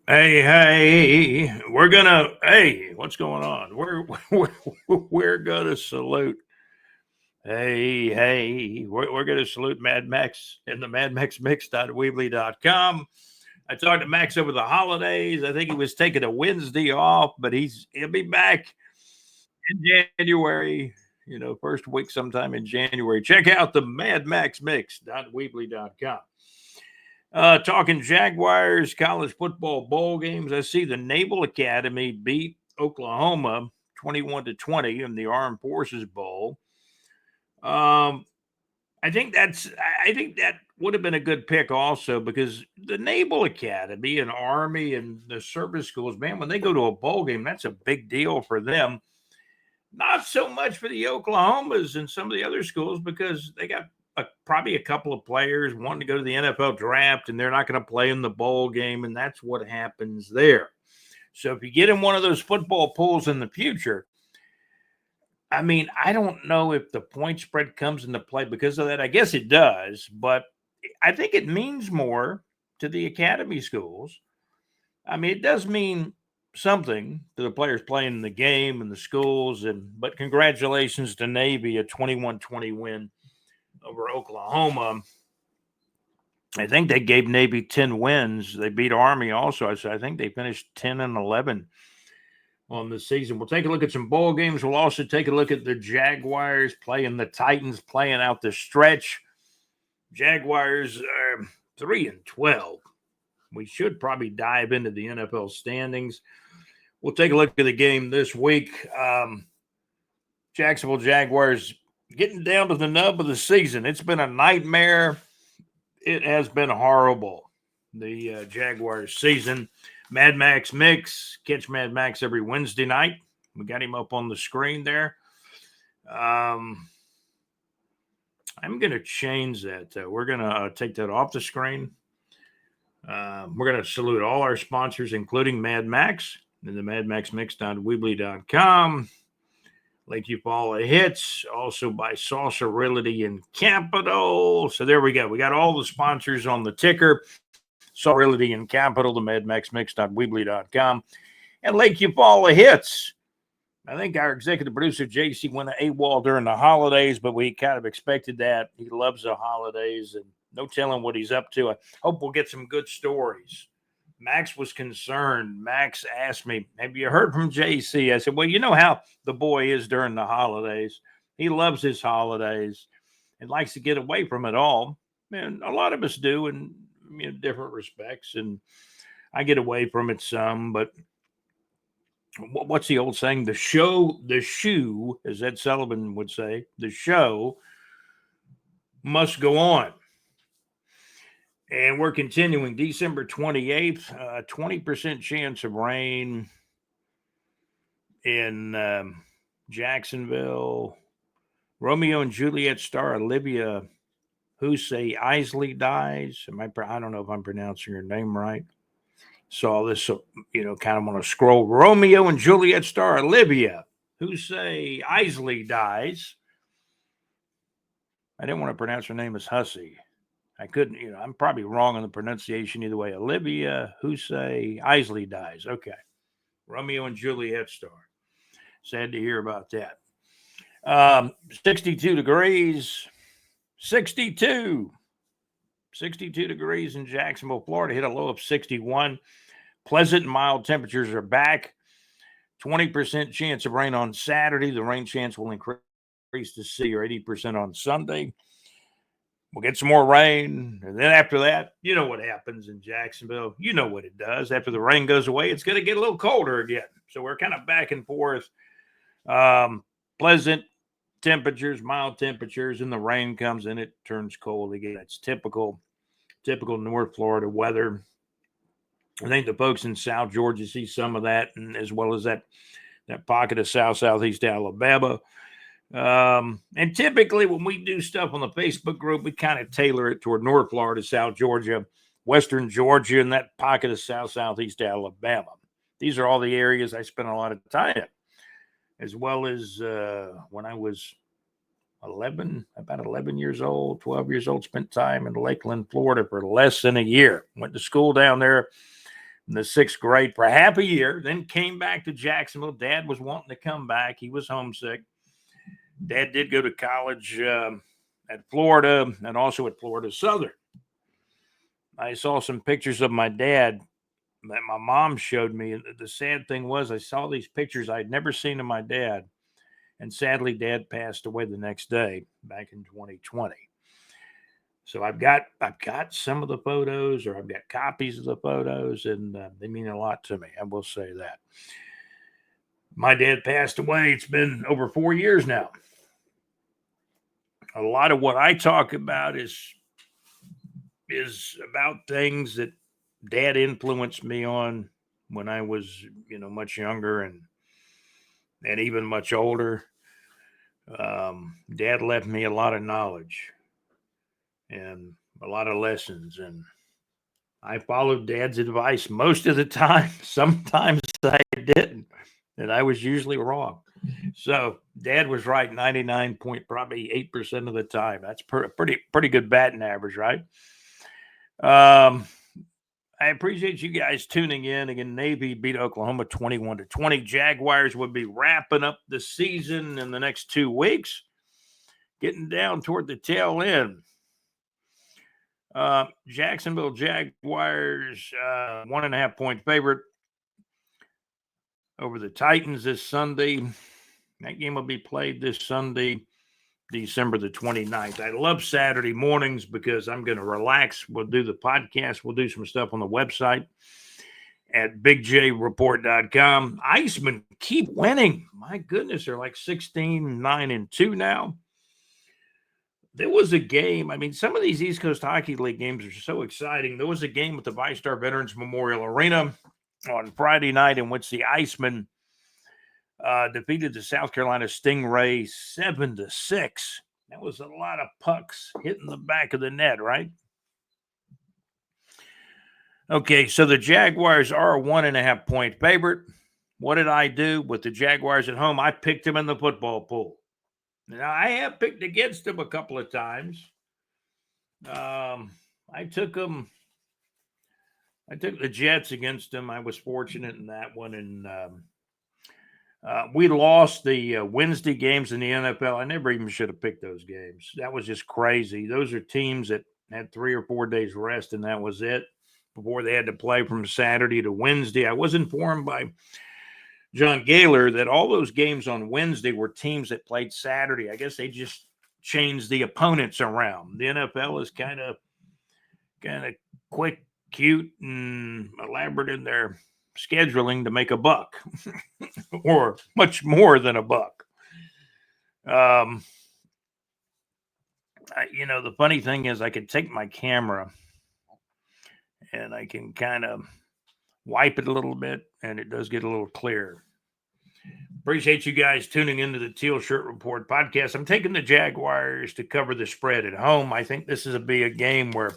Hey, what's going on? We're gonna salute. We're gonna salute Mad Max in the Mad Max Mix.weebly.com. I talked to Max over the holidays. I think he was taking a Wednesday off, but he'll be back in January. First week sometime in January. Check out the Mad Max Mix.weebly.com. Talking Jaguars college football bowl games. I see the Naval Academy beat Oklahoma 21-20 in the Armed Forces Bowl. Um, I think that would have been a good pick also because the Naval Academy and Army and the service schools, man, when they go to a bowl game, that's a big deal for them. Not so much for the Oklahomas and some of the other schools because they got probably a couple of players wanting to go to the NFL draft and they're not going to play in the bowl game, and that's what happens there. So if you get in one of those football pools in the future, I mean, I don't know if the point spread comes into play because of that. I guess it does, but I think it means more to the academy schools. I mean, it does mean something to the players playing in the game and the schools, and but congratulations to Navy, a 21-20 win over Oklahoma. I think they gave Navy 10 wins. They beat Army also. So I think they finished 10-11 on the season. We'll take a look at some bowl games. We'll also take a look at the Jaguars playing the Titans, playing out the stretch. Jaguars are 3-12. We should probably dive into the NFL standings. We'll take a look at the game this week. Jacksonville Jaguars getting down to the nub of the season. It's been a nightmare. It has been horrible. The Jaguars season. Mad Max Mix. Catch Mad Max every Wednesday night. We got him up on the screen there. I'm going to change that. We're going to take that off the screen. We're going to salute all our sponsors, including Mad Max and the madmaxmix.weebly.com. Link you for all the hits, also by Salsa Realty in Capital. So there we go. We got all the sponsors on the ticker. Salsa Realty in Capital, the madmaxmix.weebly.com. And Lake you for all the hits. I think our executive producer, JC, went AWOL during the holidays, but we kind of expected that. He loves the holidays, and no telling what he's up to. I hope we'll get some good stories. Max was concerned. Max asked me, have you heard from JC? I said, well, you know how the boy is during the holidays. He loves his holidays and likes to get away from it all. And a lot of us do in different respects. And I get away from it some, but what's the old saying? The shoe, as Ed Sullivan would say, the show must go on. And we're continuing December 28th, 20% chance of rain in Jacksonville. Romeo and Juliet star Olivia Hussey Isley dies. I don't know if I'm pronouncing her name right. Saw this, kind of on a scroll. Romeo and Juliet star Olivia Hussey Isley dies. I didn't want to pronounce her name as Hussey. I couldn't, I'm probably wrong on the pronunciation either way. Olivia Hussey Isley dies. Okay. Romeo and Juliet star. Sad to hear about that. 62 degrees. 62. 62 degrees in Jacksonville, Florida. Hit a low of 61. Pleasant and mild temperatures are back. 20% chance of rain on Saturday. The rain chance will increase to 60 or 80% on Sunday. We'll get some more rain. And then after that, you know what happens in Jacksonville. You know what it does. After the rain goes away, it's going to get a little colder again. So we're kind of back and forth. Pleasant temperatures, mild temperatures, and the rain comes and it turns cold again. It's typical North Florida weather. I think the folks in South Georgia see some of that, and as well as that pocket of southeast Alabama. And typically when we do stuff on the Facebook group, we kind of tailor it toward North Florida, South Georgia, Western Georgia, and that pocket of southeast Alabama. These are all the areas I spent a lot of time in, as well as when I was about 11 years old, 12 years old, spent time in Lakeland, Florida for less than a year. Went to school down there, in the 6th grade for half a year, then came back to Jacksonville. Dad was wanting to come back. He was homesick. Dad did go to college at Florida and also at Florida Southern. I saw some pictures of my dad that my mom showed me. The sad thing was I saw these pictures I'd never seen of my dad. And sadly, Dad passed away the next day back in 2020. So I've got some of the photos, or I've got copies of the photos, and they mean a lot to me. I will say that. My dad passed away. It's been over 4 years now. A lot of what I talk about is about things that Dad influenced me on when I was, much younger and even much older. Dad left me a lot of knowledge and a lot of lessons, and I followed Dad's advice most of the time. Sometimes I didn't, and I was usually wrong. So Dad was right 99.8% of the time. That's pretty good batting average, right? I appreciate you guys tuning in. Again, Navy beat Oklahoma 21-20. Jaguars will be wrapping up the season in the next 2 weeks, getting down toward the tail end. Jacksonville Jaguars, 1.5 point favorite over the Titans this Sunday. That game will be played this Sunday, December the 29th. I love Saturday mornings because I'm going to relax. We'll do the podcast. We'll do some stuff on the website at bigjreport.com. Icemen keep winning. My goodness, they're like 16-9-2 now. There was a game. I mean, some of these East Coast Hockey League games are so exciting. There was a game at the VyStar Veterans Memorial Arena on Friday night in which the Icemen defeated the South Carolina Stingray 7-6. That was a lot of pucks hitting the back of the net, right? Okay, so the Jaguars are a 1.5 point favorite. What did I do with the Jaguars at home? I picked them in the football pool. Now, I have picked against them a couple of times. I took the Jets against them. I was fortunate in that one, and we lost the Wednesday games in the NFL. I never even should have picked those games. That was just crazy. Those are teams that had 3 or 4 days rest, and that was it before they had to play from Saturday to Wednesday. I was informed by John Gaylor that all those games on Wednesday were teams that played Saturday. I guess they just changed the opponents around. The NFL is kind of quick, cute, and elaborate in their scheduling to make a buck or much more than a buck. The funny thing is I could take my camera and I can kind of wipe it a little bit, and it does get a little clearer. Appreciate you guys tuning into the Teal Shirt Report podcast. I'm taking the Jaguars to cover the spread at home. I think this is a game where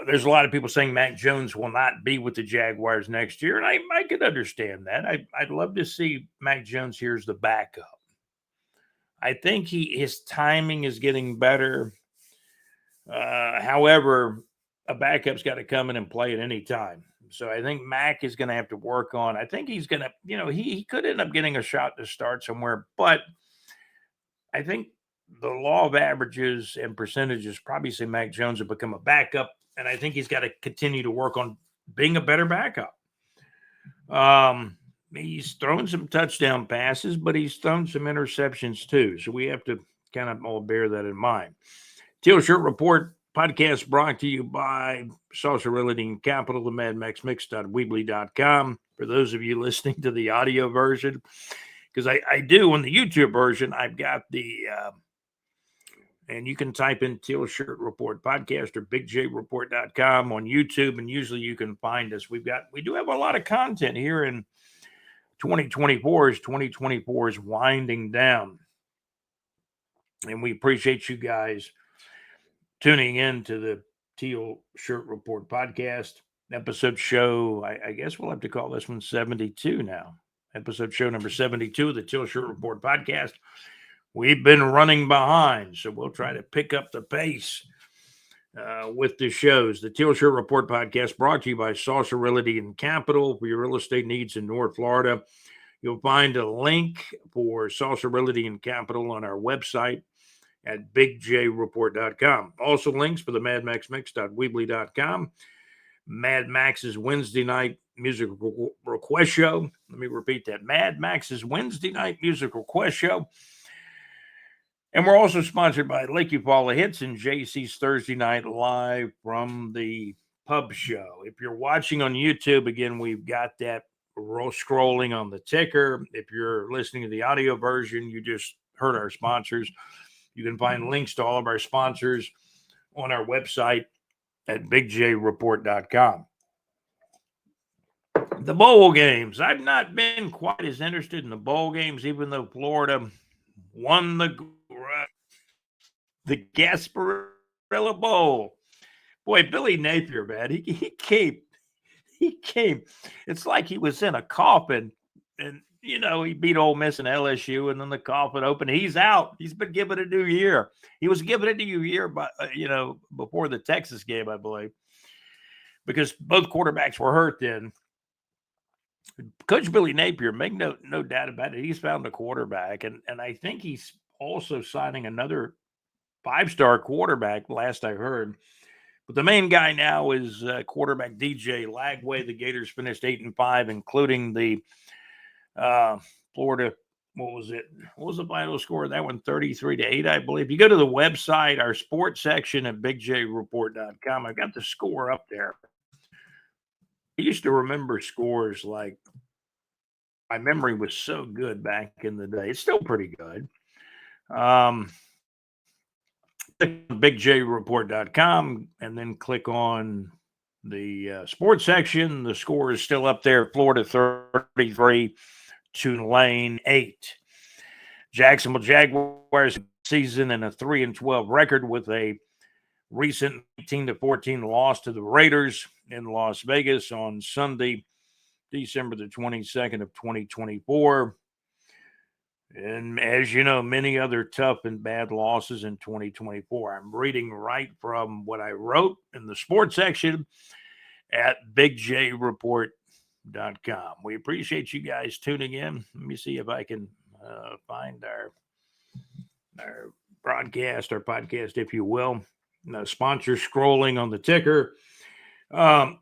there's a lot of people saying Mac Jones will not be with the Jaguars next year, and I could understand that. I'd love to see Mac Jones here as the backup. I think his timing is getting better. However, a backup's got to come in and play at any time. So I think Mac is going to have to work on. I think he's going to, he could end up getting a shot to start somewhere, but I think the law of averages and percentages probably say Mac Jones will become a backup, and I think he's got to continue to work on being a better backup. He's thrown some touchdown passes, but he's thrown some interceptions too. So we have to kind of all bear that in mind. Teal Shirt Report podcast brought to you by Salsa Realty and Capital, the Mad Max Mix.weebly.com. For those of you listening to the audio version, because I do on the YouTube version, I've got the, and you can type in Teal Shirt Report podcast or bigjreport.com on YouTube, and usually you can find us. We do have a lot of content here in 2024 as 2024 is winding down. And we appreciate you guys tuning in to the Teal Shirt Report podcast episode show. I guess we'll have to call this one 72 now. Episode show number 72 of the Teal Shirt Report podcast. We've been running behind, so we'll try to pick up the pace with the shows. The Teal Shirt Report podcast brought to you by Saucer Realty and Capital for your real estate needs in North Florida. You'll find a link for Saucer Realty and Capital on our website at bigjreport.com. Also links for the madmaxmix.weebly.com. Mad Max's Wednesday night music request show. Let me repeat that. Mad Max's Wednesday night music request show. And we're also sponsored by Lake Eufaula Hits and JC's Thursday Night Live from the Pub Show. If you're watching on YouTube, again, we've got that scrolling on the ticker. If you're listening to the audio version, you just heard our sponsors. You can find links to all of our sponsors on our website at bigjreport.com. The bowl games. I've not been quite as interested in the bowl games, even though Florida won the Gasparilla Bowl. Boy, Billy Napier, man, he came. It's like he was in a coffin, and he beat Ole Miss and LSU, and then the coffin opened. He's out. He's been given a new year. He was given a new year, by before the Texas game, I believe, because both quarterbacks were hurt then. Coach Billy Napier, make no doubt about it, he's found a quarterback, and I think he's also signing another 5-star quarterback, last I heard. But the main guy now is quarterback DJ Lagway. The Gators finished 8-5, including the Florida. What was it? What was the final score? That one, 33-8, I believe. You go to the website, our sports section at bigjreport.com. I've got the score up there. I used to remember scores like, my memory was so good back in the day. It's still pretty good. bigjreport.com and then click on the sports section. The score is still up there. Florida 33, Tulane 8. Jacksonville Jaguars season and a 3-12 record with a recent 18-14 loss to the Raiders in Las Vegas on Sunday, December the 22nd of 2024. And as you know, many other tough and bad losses in 2024. I'm reading right from what I wrote in the sports section at bigjreport.com. We appreciate you guys tuning in. Let me see if I can find our broadcast, our podcast, if you will. Sponsor scrolling on the ticker. I'm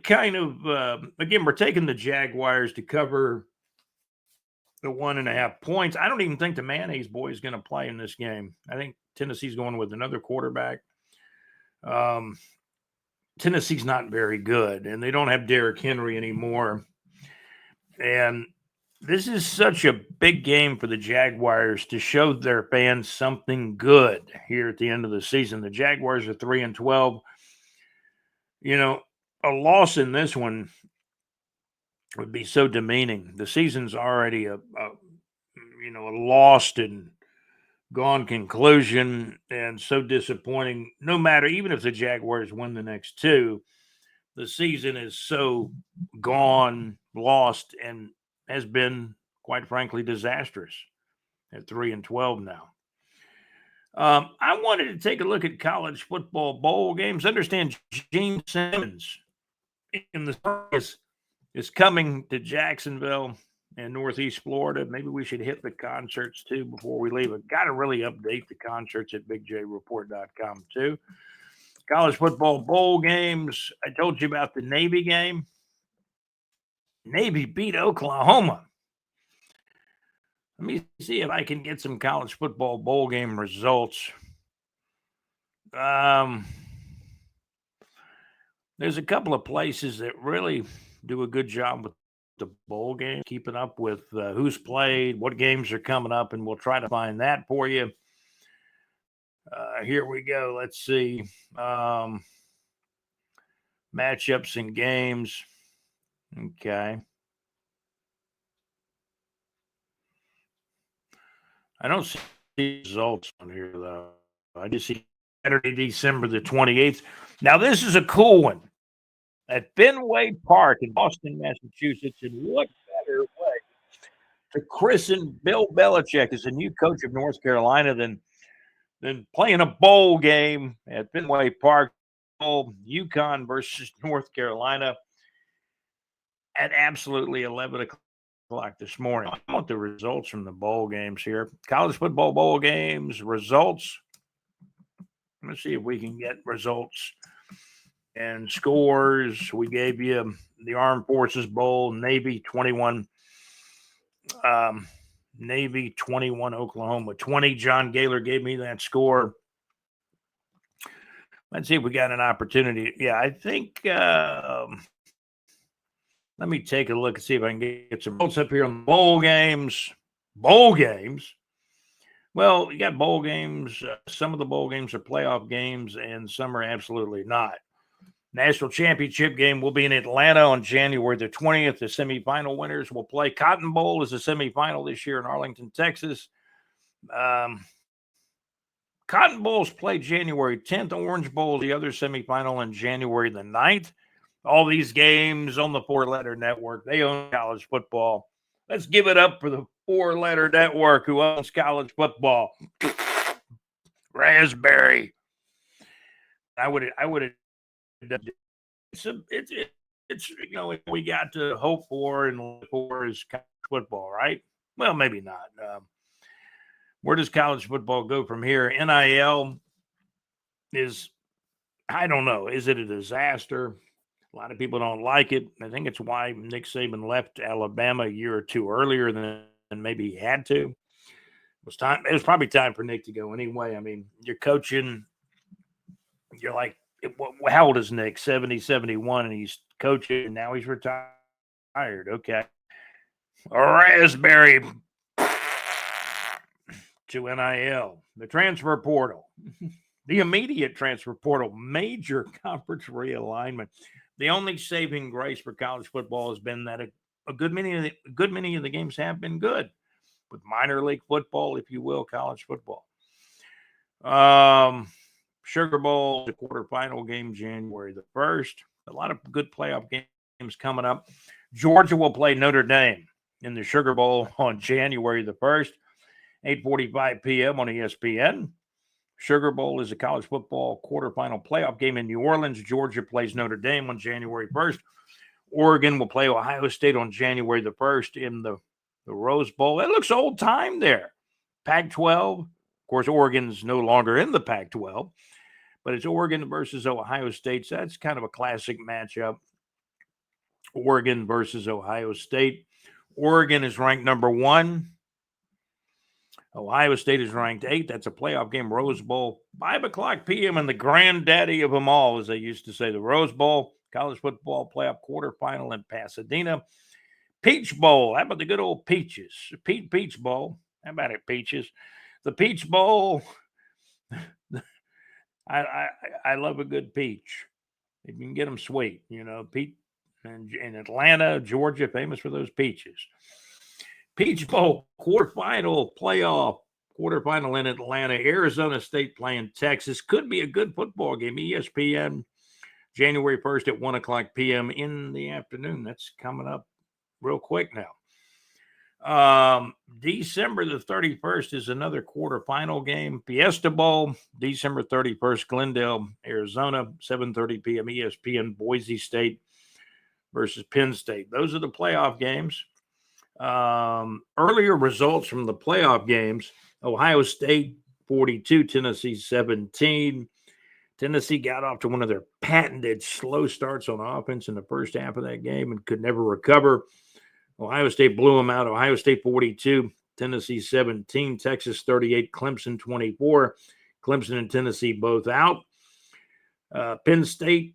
kind of, again, we're taking the Jaguars to cover the 1.5 points. I don't even think the Mayonnaise boy is going to play in this game. I think Tennessee's going with another quarterback. Tennessee's not very good, and they don't have Derrick Henry anymore. And this is such a big game for the Jaguars to show their fans something good here at the end of the season. The Jaguars are 3-12. A loss in this one would be so demeaning. The season's already a lost and gone conclusion, and so disappointing. No matter, even if the Jaguars win the next two, the season is so gone, lost, and has been, quite frankly, disastrous at 3-12 now. I wanted to take a look at college football bowl games. Understand Gene Simmons in the is coming to Jacksonville and Northeast Florida. Maybe we should hit the concerts too before we leave. I've got to really update the concerts at bigjreport.com too. College football bowl games. I told you about the Navy game. Navy beat Oklahoma. Let me see if I can get some college football bowl game results. There's a couple of places that really do a good job with the bowl game, keeping up with who's played, what games are coming up, and we'll try to find that for you. Here we go. Let's see. Matchups and games. Okay. I don't see results on here, though. I just see Saturday, December the 28th. Now, this is a cool one. At Fenway Park in Boston, Massachusetts, and what better way to christen Bill Belichick as the new coach of North Carolina than Then playing a bowl game at Fenway Park, UConn versus North Carolina at absolutely 11 o'clock this morning. I want the results from the bowl games here. College football bowl games results. Let's see if we can get results and scores. We gave you the Armed Forces Bowl, Navy 21, Navy 21, Oklahoma 20. John Gaylor gave me that score. Let's see if we got an opportunity. Yeah, I think. Let me take a look and see if I can get some results up here on the bowl games. Bowl games. Well, you got bowl games. Some of the bowl games are playoff games, and some are absolutely not. National championship game will be in Atlanta on January the 20th. The semifinal winners will play. Cotton Bowl is a semifinal this year in Arlington, Texas. Cotton Bowl's played January 10th. Orange Bowl, the other semifinal, on January the 9th. All these games on the four-letter network. They own college football. Let's give it up for the four-letter network who owns college football. Raspberry. I would have. It's we got to hope for and look for is college football, right? Well, maybe not. Where does college football go from here? NIL is, I don't know. Is it a disaster? A lot of people don't like it. I think it's why Nick Saban left Alabama a year or two earlier than maybe he had to. It was time. It was probably time for Nick to go anyway. I mean, you're coaching. You're like, how old is Nick? 70, 71, and he's coaching, and now he's retired. Okay. Raspberry to NIL. The transfer portal. The immediate transfer portal. Major conference realignment. The only saving grace for college football has been that a good many of the games have been good, with minor league football, if you will, college football. Sugar Bowl, the quarterfinal game, January the 1st. A lot of good playoff games coming up. Georgia will play Notre Dame in the Sugar Bowl on January the 1st, 8:45 p.m. on ESPN. Sugar Bowl is a college football quarterfinal playoff game in New Orleans. Georgia plays Notre Dame on January 1st. Oregon will play Ohio State on January the 1st in the Rose Bowl. It looks old time there. Pac-12. Of course, Oregon's no longer in the Pac-12, but it's Oregon versus Ohio State. So that's kind of a classic matchup. Oregon versus Ohio State. Oregon is ranked number 1. Ohio State is ranked 8. That's a playoff game. Rose Bowl, 5 o'clock p.m. and the granddaddy of them all, as they used to say, the Rose Bowl, college football playoff quarterfinal in Pasadena. Peach Bowl. How about the good old Peaches? Peach Bowl. How about it, Peaches? The Peach Bowl. I love a good peach. If you can get them sweet, Peach in Atlanta, Georgia, famous for those peaches. Peach Bowl quarterfinal playoff quarterfinal in Atlanta. Arizona State playing Texas. Could be a good football game. ESPN, January 1st at 1 o'clock p.m. in the afternoon. That's coming up real quick now. December the 31st is another quarterfinal game. Fiesta Bowl, December 31st, Glendale, Arizona, 7:30 p.m. ESPN, Boise State versus Penn State. Those are the playoff games. Earlier results from the playoff games: Ohio State 42, Tennessee 17. Tennessee got off to one of their patented slow starts on offense in the first half of that game and could never recover. Ohio State blew them out. Ohio State 42, Tennessee 17, Texas 38, Clemson 24. Clemson and Tennessee both out. Penn State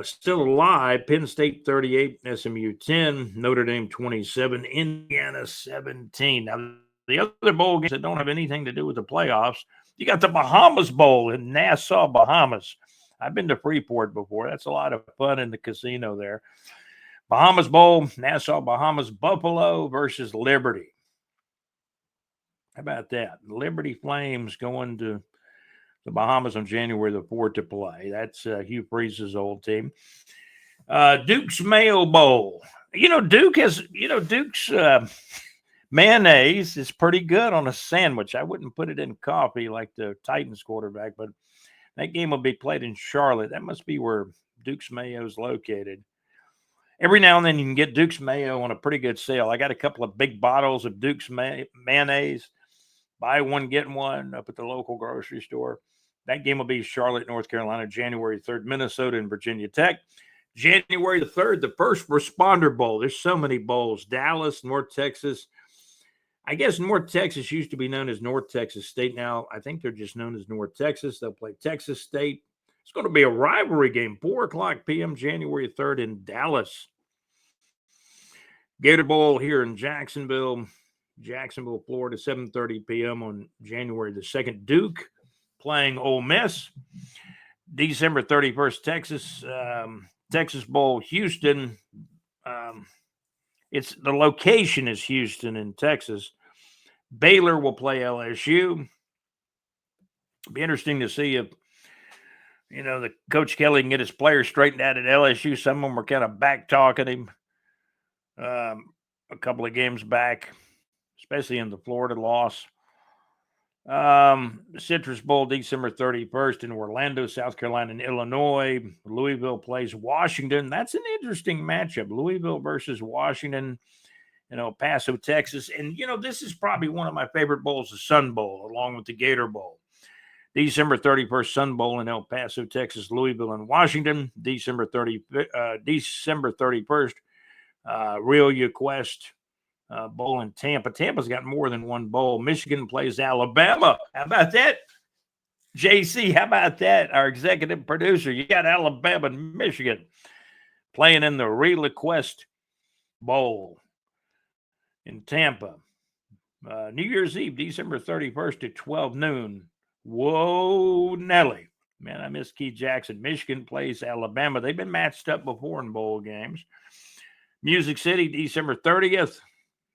still alive. Penn State 38, SMU 10, Notre Dame 27, Indiana 17. Now, the other bowl games that don't have anything to do with the playoffs, you got the Bahamas Bowl in Nassau, Bahamas. I've been to Freeport before. That's a lot of fun in the casino there. Bahamas Bowl, Nassau, Bahamas, Buffalo versus Liberty. How about that? Liberty Flames going to the Bahamas on January the 4th to play. That's Hugh Freeze's old team. Duke's Mayo Bowl. Duke's Mayonnaise is pretty good on a sandwich. I wouldn't put it in coffee like the Titans quarterback, but that game will be played in Charlotte. That must be where Duke's Mayo is located. Every now and then you can get Duke's Mayo on a pretty good sale. I got a couple of big bottles of Duke's mayonnaise. Buy one, get one up at the local grocery store. That game will be Charlotte, North Carolina, January 3rd, Minnesota and Virginia Tech. January the 3rd, the First Responder Bowl. There's so many bowls. Dallas, North Texas. I guess North Texas used to be known as North Texas State. Now I think they're just known as North Texas. They'll play Texas State. It's going to be a rivalry game, 4 o'clock p.m., January 3rd in Dallas. Gator Bowl here in Jacksonville, Florida, 7:30 p.m. on January the 2nd. Duke playing Ole Miss. December 31st, Texas Bowl, Houston. It's the location is Houston in Texas. Baylor will play LSU. It'll be interesting to see if the Coach Kelly can get his players straightened out at LSU. Some of them were kind of back talking him a couple of games back, especially in the Florida loss. Citrus Bowl, December 31st in Orlando, South Carolina, and Illinois. Louisville plays Washington. That's an interesting matchup. Louisville versus Washington in El Paso, Texas. And, this is probably one of my favorite bowls, the Sun Bowl, along with the Gator Bowl. December 31st, Sun Bowl in El Paso, Texas, Louisville, and Washington. December 31st, Real Quest Bowl in Tampa. Tampa's got more than one bowl. Michigan plays Alabama. How about that? JC, how about that? Our executive producer. You got Alabama and Michigan playing in the Real Quest Bowl in Tampa. New Year's Eve, December 31st at 12 noon. Whoa, Nelly. Man, I miss Keith Jackson. Michigan plays Alabama. They've been matched up before in bowl games. Music City, December 30th.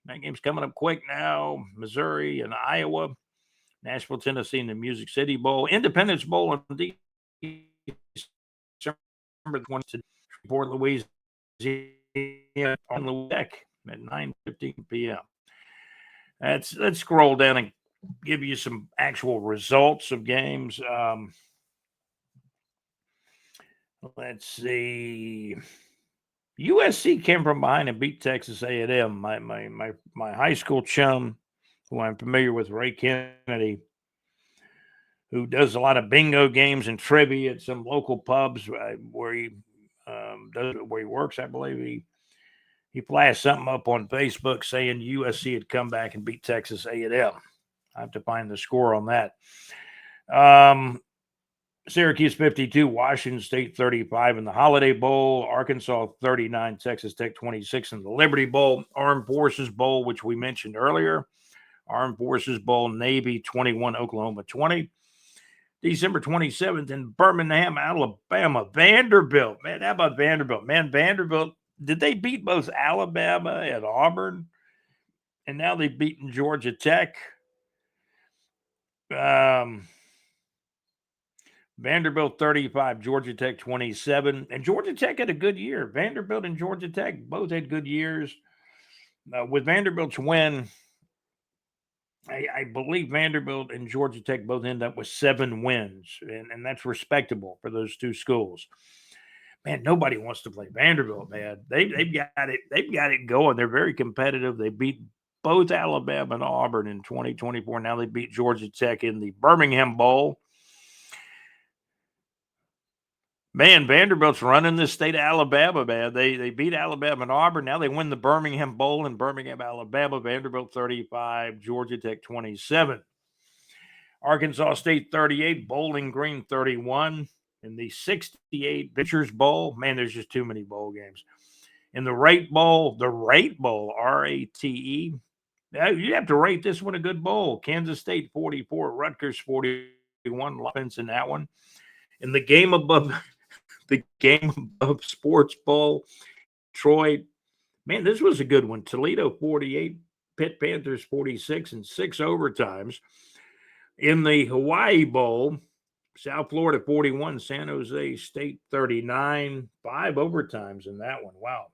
That game's coming up quick now. Missouri and Iowa. Nashville, Tennessee, and the Music City Bowl. Independence Bowl on December 20th. Port Louisiana on the deck at 9:15 p.m. Let's scroll down and give you some actual results of games. Let's see. USC came from behind and beat Texas A&M. My high school chum, who I'm familiar with, Ray Kennedy, who does a lot of bingo games and trivia at some local pubs where he works. I believe he flashed something up on Facebook saying USC had come back and beat Texas A&M. I have to find the score on that. Syracuse 52, Washington State 35 in the Holiday Bowl, Arkansas 39, Texas Tech 26 in the Liberty Bowl, Armed Forces Bowl, which we mentioned earlier, Armed Forces Bowl, Navy 21, Oklahoma 20. December 27th in Birmingham, Alabama, Vanderbilt. Man, how about Vanderbilt? Man, Vanderbilt, did they beat both Alabama and Auburn? And now they've beaten Georgia Tech. Vanderbilt 35, Georgia Tech 27. And Georgia Tech had a good year. Vanderbilt and Georgia Tech both had good years. With Vanderbilt's win, I believe Vanderbilt and Georgia Tech both end up with 7 wins. And that's respectable for those two schools. Man, nobody wants to play Vanderbilt, man. They've got it. They've got it going. They're very competitive. They beat both Alabama and Auburn in 2024. Now they beat Georgia Tech in the Birmingham Bowl. Man, Vanderbilt's running the state of Alabama, man. They beat Alabama and Auburn. Now they win the Birmingham Bowl in Birmingham, Alabama. Vanderbilt 35, Georgia Tech 27. Arkansas State 38, Bowling Green 31. In the 68 Pitchers Bowl, man, there's just too many bowl games. In the Rate Bowl, R-A-T-E. You have to rate this one a good bowl. Kansas State 44, Rutgers 41. Offense in that one. In the game above Sports Bowl, Detroit. Man, this was a good one. Toledo 48, Pitt Panthers 46, and 6 overtimes. In the Hawaii Bowl, South Florida 41, San Jose State 39, 5 overtimes in that one. Wow.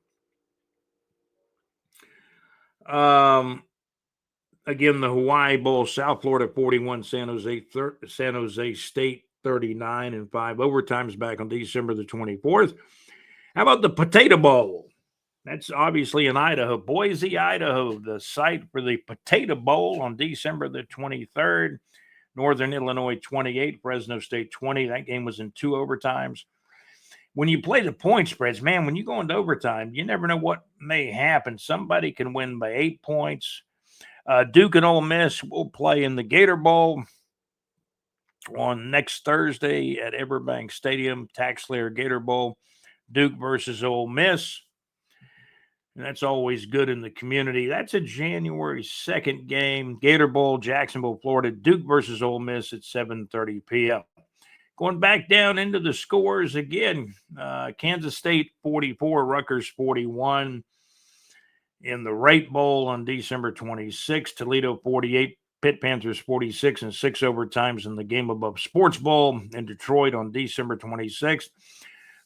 Again, the Hawaii Bowl, South Florida 41, San Jose State 39 in 5 overtimes back on December the 24th. How about the Potato Bowl? That's obviously in Idaho. Boise, Idaho, the site for the Potato Bowl on December the 23rd. Northern Illinois 28, Fresno State 20. That game was in 2 overtimes. When you play the point spreads, man, when you go into overtime, you never know what may happen. Somebody can win by 8 points. Duke and Ole Miss will play in the Gator Bowl on next Thursday at Everbank Stadium, Tax Slayer Gator Bowl. Duke versus Ole Miss. And that's always good in the community. That's a January 2nd game. Gator Bowl, Jacksonville, Florida. Duke versus Ole Miss at 7:30 p.m. Going back down into the scores again, Kansas State 44, Rutgers 41. In the Rate Bowl on December 26, Toledo 48, Pitt Panthers 46 and 6 overtimes in the Game Above Sports Bowl in Detroit on December 26th.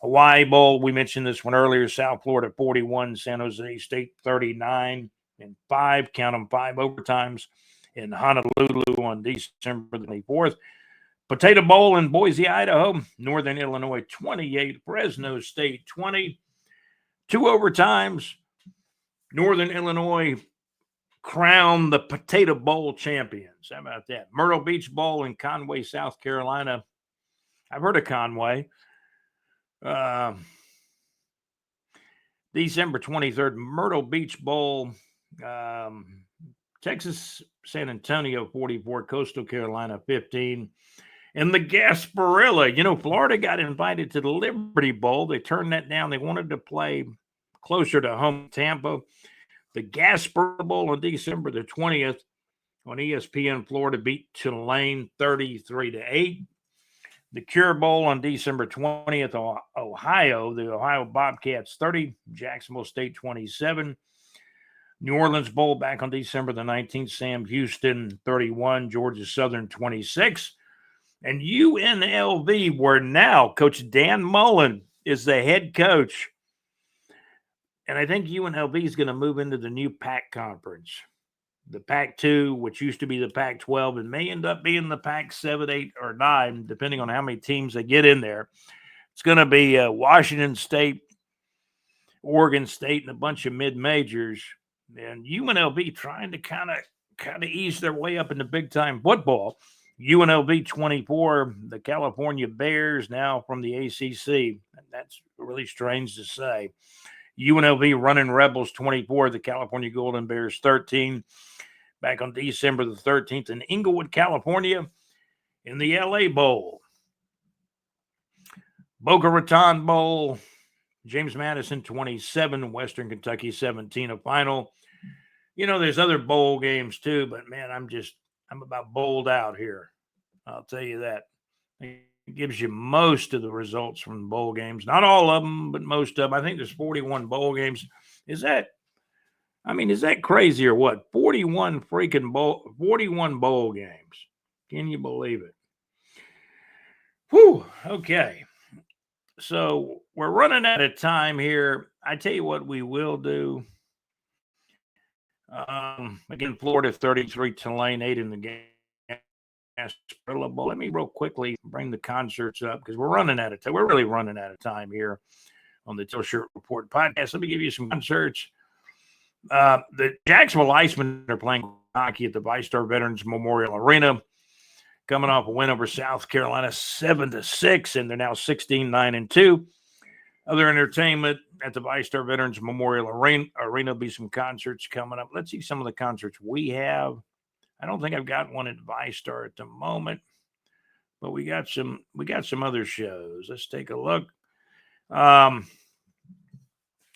Hawaii Bowl, we mentioned this one earlier, South Florida 41, San Jose State 39 and 5, count them 5 overtimes in Honolulu on December 24th. Potato Bowl in Boise, Idaho, Northern Illinois 28, Fresno State 20, 2 overtimes. Northern Illinois crowned the Potato Bowl champions. How about that? Myrtle Beach Bowl in Conway, South Carolina. I've heard of Conway. December 23rd, Myrtle Beach Bowl. Texas, San Antonio 44, Coastal Carolina 15. And the Gasparilla. Florida got invited to the Liberty Bowl. They turned that down. They wanted to play closer to home, Tampa. The Gasparilla Bowl on December the 20th on ESPN, Florida beat Tulane 33-8. The Cure Bowl on December 20th, Ohio, the Ohio Bobcats 30, Jacksonville State 27. New Orleans Bowl back on December the 19th, Sam Houston 31, Georgia Southern 26. And UNLV, where now Coach Dan Mullen is the head coach. And I think UNLV is going to move into the new Pac conference. The Pac-2, which used to be the Pac-12, and may end up being the Pac-7, 8, or 9, depending on how many teams they get in there. It's going to be Washington State, Oregon State, and a bunch of mid-majors. And UNLV trying to kind of ease their way up into big-time football. UNLV 24, the California Bears, now from the ACC. And that's really strange to say. UNLV running Rebels 24, the California Golden Bears 13. Back on December the 13th in Inglewood, California, in the LA Bowl. Boca Raton Bowl, James Madison 27, Western Kentucky 17, a final. There's other bowl games too, but man, I'm about bowled out here. I'll tell you that. It gives you most of the results from the bowl games. Not all of them, but most of them. I think there's 41 bowl games. Is that crazy or what? 41 bowl games. Can you believe it? Whew. Okay. So we're running out of time here. I tell you what we will do. Again, Florida 33, Tulane 8 in the game. Let me real quickly bring the concerts up because we're running out of time. We're really running out of time here on the Till Shirt Report podcast. Let me give you some concerts. The Jacksonville Icemen are playing hockey at the VyStar Veterans Memorial Arena, coming off a win over South Carolina 7-6, and they're now 16-9-2. Other entertainment at the VyStar Veterans Memorial Arena will be some concerts coming up. Let's see some of the concerts we have. I don't think I've got one at VyStar at the moment, but we got some other shows. Let's take a look.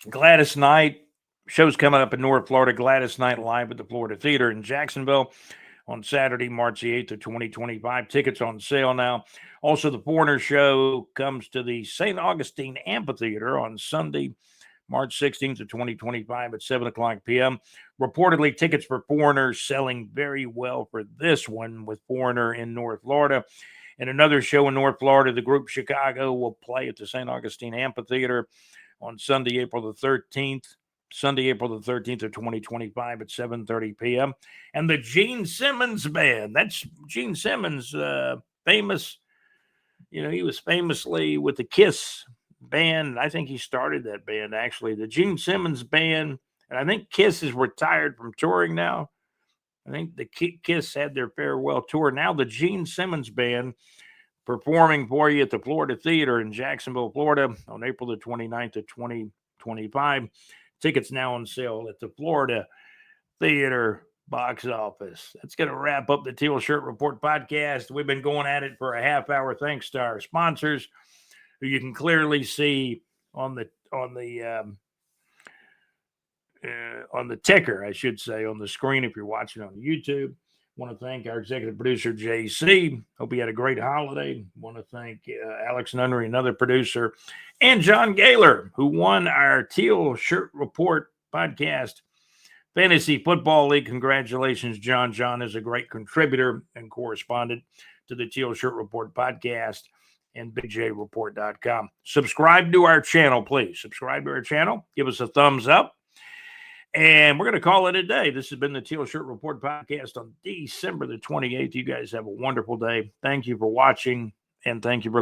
Gladys Knight. Show's coming up in North Florida. Gladys Knight live at the Florida Theater in Jacksonville on Saturday, March the 8th of 2025. Tickets on sale now. Also, the Foreigner Show comes to the St. Augustine Amphitheater on Sunday, March 16th of 2025 at 7 o'clock p.m. Reportedly, tickets for Foreigner selling very well for this one with Foreigner in North Florida. And another show in North Florida, the group Chicago will play at the St. Augustine Amphitheater on Sunday, April the 13th. Sunday, April the 13th of 2025 at 7:30 p.m. And the Gene Simmons Band. That's Gene Simmons, famous. He was famously with the Kiss band. I think he started that band, actually. The Gene Simmons Band. And I think Kiss is retired from touring now. I think the Kiss had their farewell tour. Now the Gene Simmons Band performing for you at the Florida Theater in Jacksonville, Florida on April the 29th of 2025. Tickets now on sale at the Florida Theater box office. That's going to wrap up the Teal Shirt Report podcast. We've been going at it for a half hour. Thanks to our sponsors, who you can clearly see on the ticker, I should say, on the screen if you're watching on YouTube. Want to thank our executive producer, JC. Hope you had a great holiday. Want to thank Alex Nunnery, another producer, and John Gaylor, who won our Teal Shirt Report podcast Fantasy Football League. Congratulations, John. John is a great contributor and correspondent to the Teal Shirt Report podcast and BigJReport.com. Subscribe to our channel, please. Subscribe to our channel. Give us a thumbs up. And we're going to call it a day. This has been the Teal Shirt Report podcast on December the 28th. You guys have a wonderful day. Thank you for watching, and thank you for